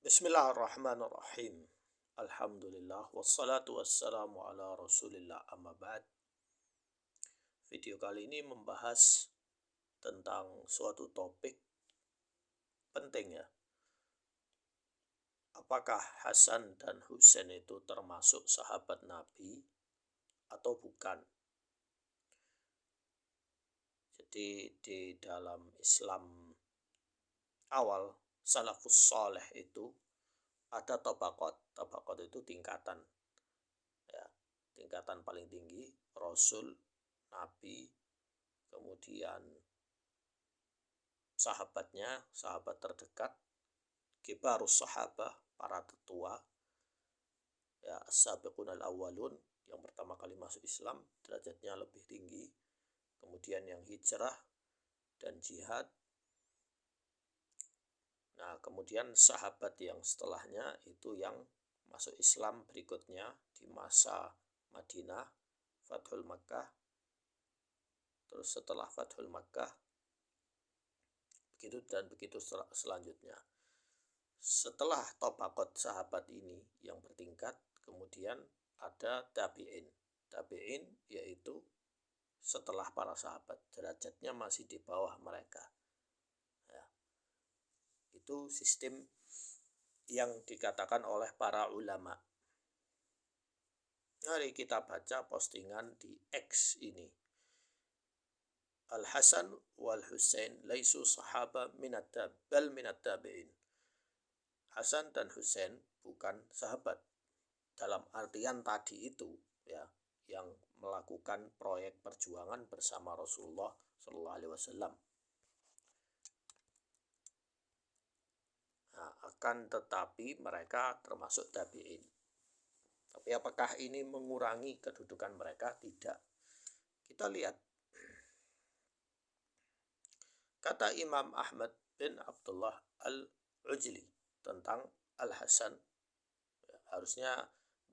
Bismillahirrahmanirrahim. Alhamdulillah wassalatu wassalamu ala Rasulillah amma ba'd. Video kali ini membahas tentang suatu topik penting ya. Apakah Hasan dan Husain itu termasuk sahabat Nabi atau bukan? Jadi di dalam Islam awal salafus saleh itu ada tabaqat. Tabaqat itu tingkatan. Ya, tingkatan paling tinggi Rasul, Nabi, kemudian sahabatnya, sahabat terdekat, kibarus sahabah, para tetua, ya as-sabiqun al-awwalun, yang pertama kali masuk Islam, derajatnya lebih tinggi. Kemudian yang hijrah dan jihad. Nah, kemudian sahabat yang setelahnya itu yang masuk Islam berikutnya di masa Madinah, Fathul Makkah. Terus setelah Fathul Makkah, begitu dan begitu selanjutnya. Setelah tabaqat sahabat ini yang bertingkat, kemudian ada tabi'in. Tabi'in yaitu setelah para sahabat, derajatnya masih di bawah mereka. Ya. Itu sistem yang dikatakan oleh para ulama. Mari kita baca postingan di X ini. Al-Hasan wal Husain laisu sahaba bal minat tabi'in. Hasan dan Husain bukan sahabat dalam artian tadi itu ya, yang melakukan proyek perjuangan bersama Rasulullah Shallallahu Alaihi Wasallam. Nah, akan tetapi mereka termasuk tabi'in. Tapi apakah ini mengurangi kedudukan mereka? Tidak. Kita lihat. Kata Imam Ahmad bin Abdullah al-Ujli tentang Al-Hasan, ya, harusnya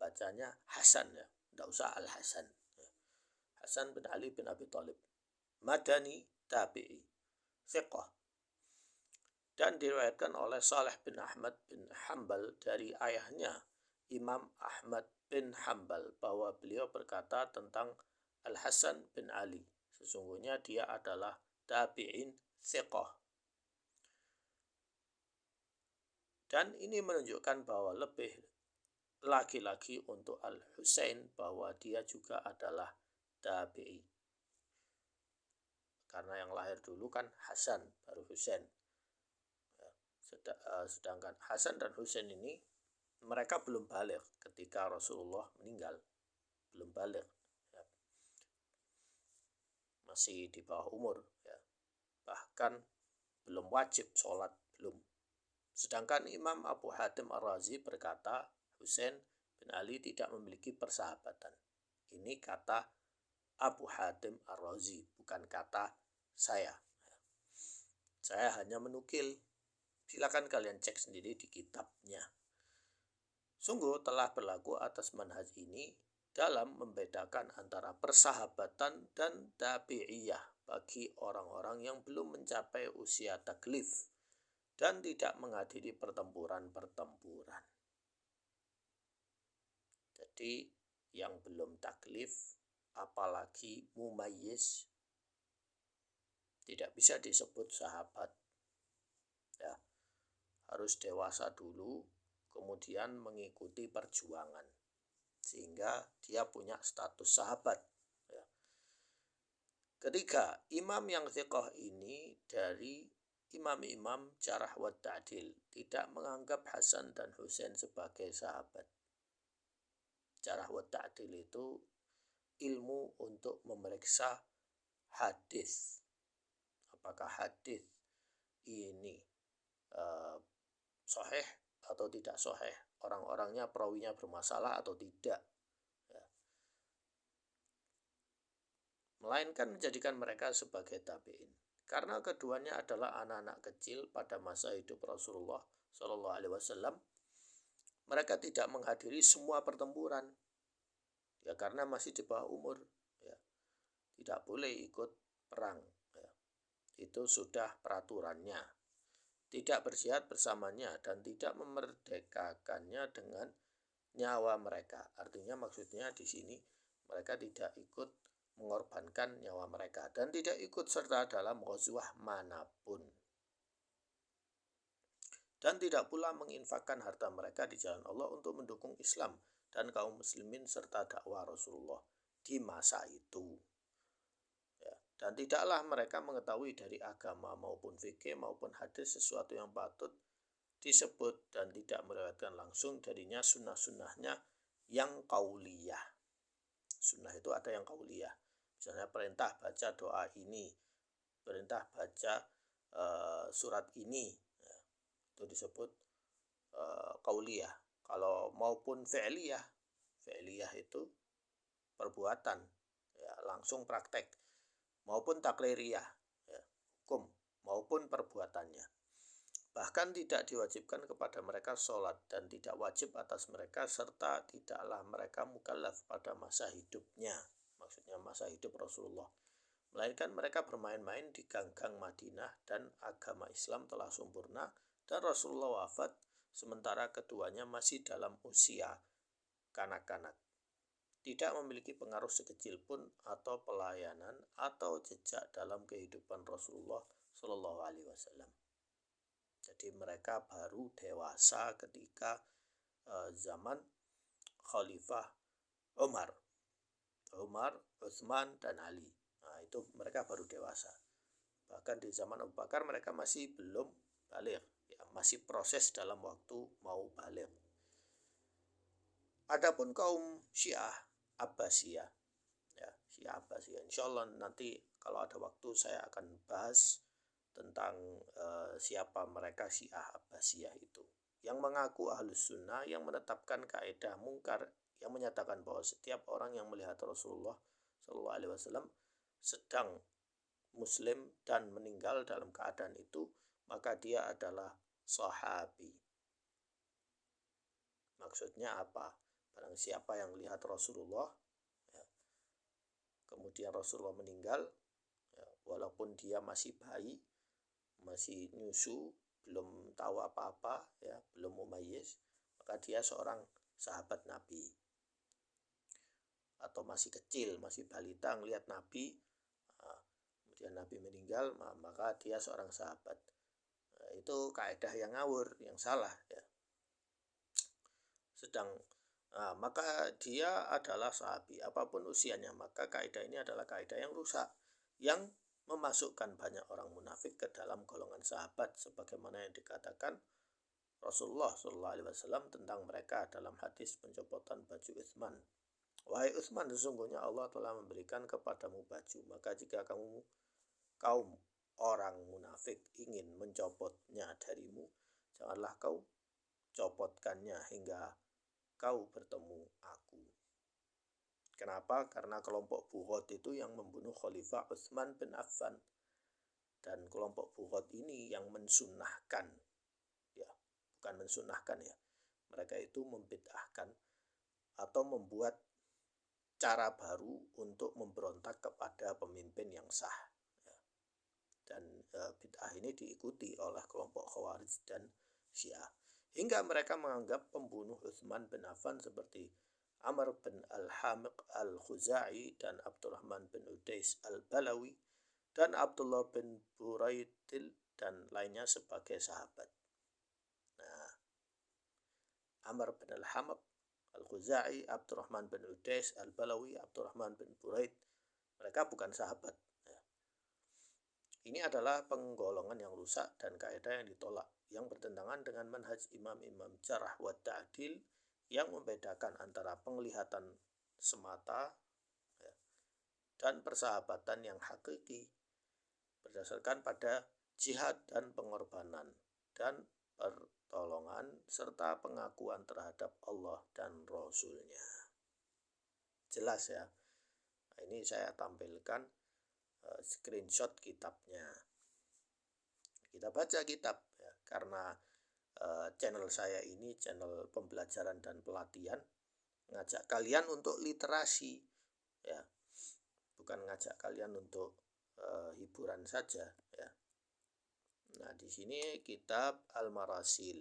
bacanya Hasan ya, tidak usah Al-Hasan. Ya. Hasan bin Ali bin Abi Thalib, Madani tabi'i, thiqah. Dan diriwayatkan oleh Saleh bin Ahmad bin Hanbal dari ayahnya Imam Ahmad bin Hanbal bahwa beliau berkata tentang Al-Hasan bin Ali, sesungguhnya dia adalah tabi'in thiqah. Dan ini menunjukkan bahwa lebih lagi-lagi untuk Al-Husain bahwa dia juga adalah tabi'i. Karena yang lahir dulu kan Hasan baru Husain. Sedangkan Hasan dan Husain ini mereka belum balik ketika Rasulullah meninggal. Belum balik. Ya. Masih di bawah umur. Ya. Bahkan belum wajib sholat. Belum. Sedangkan Imam Abu Hatim Ar-Razi berkata Husain bin Ali tidak memiliki persahabatan. Ini kata Abu Hatim Ar-Razi, bukan kata saya. Saya hanya menukil. Silakan kalian cek sendiri di kitabnya. Sungguh telah berlaku atas manhaj ini dalam membedakan antara persahabatan dan tabi'iyah bagi orang-orang yang belum mencapai usia taklif dan tidak menghadiri pertempuran-pertempuran. Jadi yang belum taklif, apalagi mumayyiz, tidak bisa disebut sahabat. Ya, harus dewasa dulu, kemudian mengikuti perjuangan, sehingga dia punya status sahabat. Ya. Ketiga, imam yang thiqah ini dari imam-imam jarh wa ta'dil, tidak menganggap Hasan dan Husain sebagai sahabat. Jarh wa ta'dil itu ilmu untuk memeriksa hadis. Apakah hadis ini sahih atau tidak sahih? Orang-orangnya, perawinya bermasalah atau tidak? Ya. Melainkan menjadikan mereka sebagai tabi'in. Karena keduanya adalah anak-anak kecil pada masa hidup Rasulullah Shallallahu Alaihi Wasallam, mereka tidak menghadiri semua pertempuran, ya karena masih di bawah umur, ya tidak boleh ikut perang, ya. Itu sudah peraturannya. tidak berjihad bersamanya dan tidak memerdekakannya dengan nyawa mereka. Artinya maksudnya di sini mereka tidak ikut mengorbankan nyawa mereka dan tidak ikut serta dalam ghazwah manapun. Dan tidak pula menginfakkan harta mereka di jalan Allah untuk mendukung Islam dan kaum muslimin serta dakwah Rasulullah di masa itu. Ya, dan tidaklah mereka mengetahui dari agama maupun fikih maupun hadis sesuatu yang patut disebut dan tidak meriwayatkan langsung darinya sunnah-sunnahnya yang qauliyah. Sunnah itu ada yang qauliyah. Misalnya perintah baca doa ini, perintah baca surat ini, ya, itu disebut qauliyah. Kalau maupun fi'liyah, fi'liyah itu perbuatan, ya, langsung praktek, maupun takliriyah, ya, hukum maupun perbuatannya. Bahkan tidak diwajibkan kepada mereka sholat dan tidak wajib atas mereka serta tidaklah mereka mukallaf pada masa hidupnya, maksudnya masa hidup Rasulullah, melainkan mereka bermain-main di gang-gang Madinah dan agama Islam telah sempurna dan Rasulullah wafat sementara keduanya masih dalam usia kanak-kanak, tidak memiliki pengaruh sekecil pun atau pelayanan atau jejak dalam kehidupan Rasulullah Shallallahu Alaihi Wasallam. Jadi mereka baru dewasa ketika zaman Khalifah Umar, Utsman dan Ali. Nah, itu mereka baru dewasa. Bahkan di zaman Abu Bakar mereka masih belum baligh, ya, masih proses dalam waktu mau baligh. Adapun kaum Syiah Abbasiyah, ya, Syiah Abbasiyah, insyaallah nanti kalau ada waktu saya akan bahas tentang siapa mereka Syiah Abbasiyah itu, yang mengaku ahlus sunnah, yang menetapkan kaidah mungkar, yang menyatakan bahwa setiap orang yang melihat Rasulullah Shallallahu Alaihi Wasallam sedang muslim dan meninggal dalam keadaan itu, maka dia adalah sahabi. Maksudnya apa? Barang siapa yang melihat Rasulullah, ya, kemudian Rasulullah meninggal, ya, walaupun dia masih bayi, masih nyusu, belum tahu apa-apa, ya, belum mumayyiz, maka dia seorang sahabat Nabi. Atau masih kecil, masih balita, ngelihat Nabi, kemudian Nabi meninggal, maka dia seorang sahabat. Itu kaidah yang ngawur, yang salah, ya. Maka dia adalah sahabi apapun usianya. Maka kaidah ini adalah kaidah yang rusak, yang memasukkan banyak orang munafik ke dalam golongan sahabat, sebagaimana yang dikatakan Rasulullah SAW tentang mereka dalam hadis pencopotan baju Utsman. Wahai Utsman, sesungguhnya Allah telah memberikan kepadamu baju, maka jika kaum orang munafik ingin mencopotnya darimu, janganlah kau copotkannya hingga kau bertemu aku. Kenapa? Karena kelompok Bughat itu yang membunuh Khalifah Utsman bin Affan. Dan kelompok Bughat ini yang mensunnahkan, ya, bukan mensunnahkan, ya, mereka itu membid'ahkan atau membuat cara baru untuk memberontak kepada pemimpin yang sah, ya. Dan bid'ah ini diikuti oleh kelompok Khawarij dan Syiah, hingga mereka menganggap pembunuh Utsman bin Affan seperti Amr bin al-Hamiq al-Khuzai dan Abdurrahman bin Udais al-Balawi dan Abdullah bin Buraidil dan lainnya sebagai sahabat. Nah, Amr bin al-Hamiq al-Khuzai, Abdurrahman bin Udais al-Balawi, Abdurrahman bin Buraid, mereka bukan sahabat, ya. Ini adalah penggolongan yang rusak dan kaidah yang ditolak, yang bertentangan dengan manhaj imam-imam jarh wa ta'dil, yang membedakan antara penglihatan semata, ya, dan persahabatan yang hakiki berdasarkan pada jihad dan pengorbanan dan pertolongan serta pengakuan terhadap Allah dan Rasulnya. Jelas, ya. Nah, ini saya tampilkan screenshot kitabnya. Kita baca kitab, ya, karena channel saya ini channel pembelajaran dan pelatihan, ngajak kalian untuk literasi, ya, bukan ngajak kalian untuk hiburan saja, ya. Nah, di sini kitab Al-Marasil,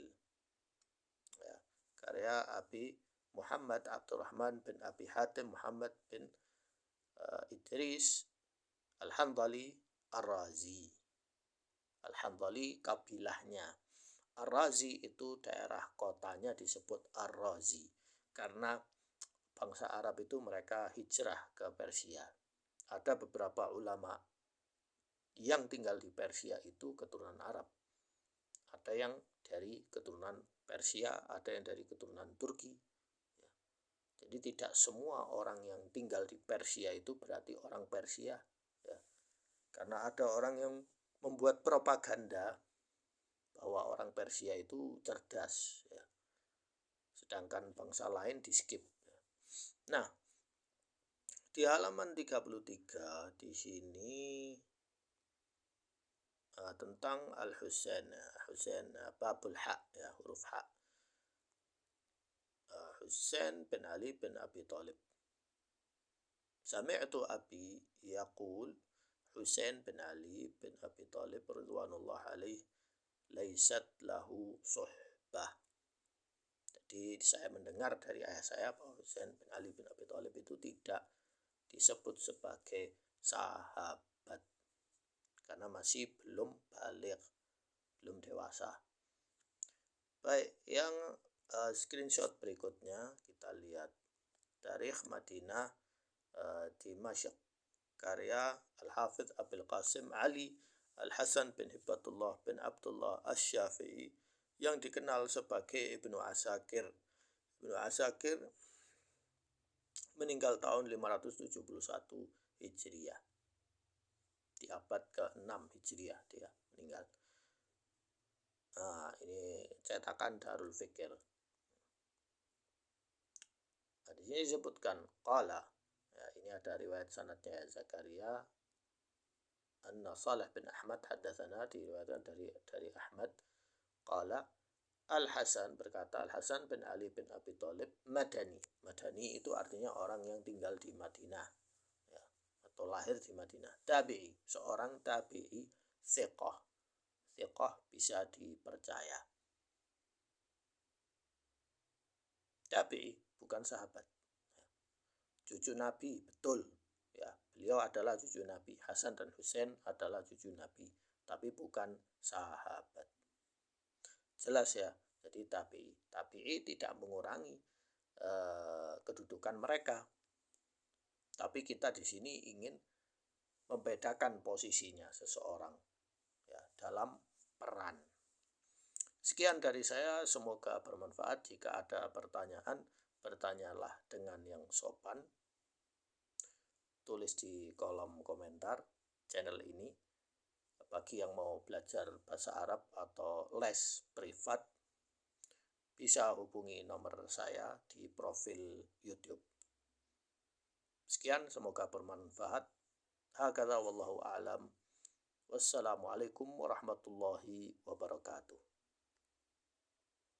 ya, karya Abi Muhammad Abdurrahman bin Abi Hatim Muhammad bin Idris Al-Handali Ar-Razi. Al-Handali kabilahnya. Ar-Razi itu daerah kotanya disebut Ar-Razi karena bangsa Arab itu mereka hijrah ke Persia. Ada beberapa ulama yang tinggal di Persia itu keturunan Arab. Ada yang dari keturunan Persia, ada yang dari keturunan Turki. Jadi tidak semua orang yang tinggal di Persia itu berarti orang Persia, ya. Karena ada orang yang membuat propaganda bahwa orang Persia itu cerdas, ya. Sedangkan bangsa lain di skip. Nah, di halaman 33 di sini tentang Al-Husain, Husain babul ha, ya, huruf ha. Husain bin Ali bin Abi Thalib. Sami'tu Abi yaqul Husain bin Ali bin Abi Thalib radhiyallahu alaih laisat lahu suhbah. Jadi saya mendengar dari ayah saya bahwa Husain bin Ali bin Abi Thalib itu tidak disebut sebagai sahabat karena masih belum baligh, belum dewasa. Baik, yang screenshot berikutnya kita lihat Tarikh Madinah Dimashq, karya Al-Hafidh Abil Qasim Ali Al-Hasan bin Hibbatullah bin Abdullah Asy-Syafi'i yang dikenal sebagai Ibnu Asakir. Ibnu Asakir meninggal tahun 571 Hijriah. Di abad ke-6 Hijriah dia meninggal. Nah, ini cetakan Darul Fikr. Nah, di sini disebutkan qala. Ya, ini ada riwayat sanadnya Zakaria. Anna Salih bin Ahmad haddatsana, diriwayatkan dari Ahmad. Qala Al-Hasan berkata, Al-Hasan bin Ali bin Abi Thalib Madani. Madani itu artinya orang yang tinggal di Madinah, ya, atau lahir di Madinah. Tabi'i, seorang tabi'i thiqah. Thiqah bisa dipercaya. Tabi'i bukan sahabat. Cucu Nabi, betul. Ya, beliau adalah cucu Nabi. Hasan dan Husain adalah cucu Nabi, tapi bukan sahabat. Jelas ya. Jadi tabi'i tidak mengurangi kedudukan mereka. Tapi kita di sini ingin membedakan posisinya seseorang, ya, dalam peran. Sekian dari saya, semoga bermanfaat. Jika ada pertanyaan, bertanyalah dengan yang sopan. Tulis di kolom komentar channel ini. Bagi yang mau belajar bahasa Arab atau les privat, bisa hubungi nomor saya di profil YouTube. Sekian, semoga bermanfaat. Hakadha wallahu a'lam. Wassalamualaikum warahmatullahi wabarakatuh.